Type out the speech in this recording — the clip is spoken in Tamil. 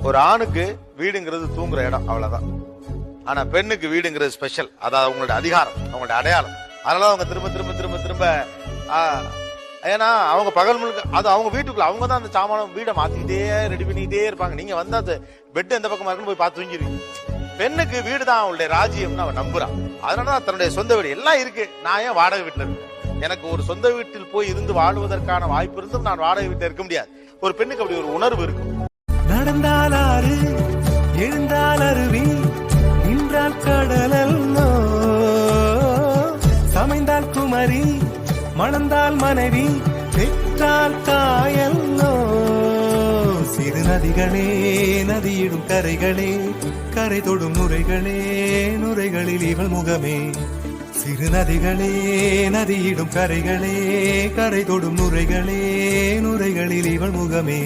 ஒரு ஆணுக்கு வீடுங்கிறது தூங்குற இடம், அவ்வளவுதான். ஆனா பெண்ணுக்கு வீடுங்கிறது ஸ்பெஷல். அதாவது அவங்களோட அதிகாரம், அவங்களோட அடையாளம். அதனால அவங்க திரும்ப திரும்ப திரும்ப திரும்ப ஏன்னா அவங்க பகல் முழுக்க அது அவங்க வீட்டுக்குள்ள அவங்க தான் அந்த சாமானம் வீடை மாத்திக்கிட்டே ரெடி பண்ணிக்கிட்டே இருப்பாங்க. நீங்க வந்து அந்த பெட் எந்த பக்கமா இருக்குன்னு போய் பார்த்து தூங்கிடுவீங்க. பெண்ணுக்கு வீடு தான் அவளுடைய ராஜ்யம்னு அவன் நம்புறான். அதனாலதான் தன்னுடைய சொந்த வீடு எல்லாம் இருக்கு, நான் ஏன் வாடகை வீட்டுல இருக்கேன்? எனக்கு ஒரு சொந்த வீட்டில் போய் இருந்து வாழ்வதற்கான வாய்ப்பு இருந்தும் நான் வாடகை வீட்டில் இருக்க முடியாது. ஒரு பெண்ணுக்கு அப்படி ஒரு உணர்வு இருக்கும். நடந்தால் ஆறு, எழுந்தால் அருவி, நின்றால் கடலல்லோ, சமைந்தால் குமரி, மணந்தால் மனைவி, பெற்றால் தாயல்லோ. சிறு நதிகளே, நதியிடும் கரைகளே, கரை தொடும் நுரைகளே, நுரைகளில் இவள் முகமே. சிறு நதிகளே, நதியிடும் கரைகளே, கரை தொடும் நுரைகளே, நுரைகளில் இவள் முகமே.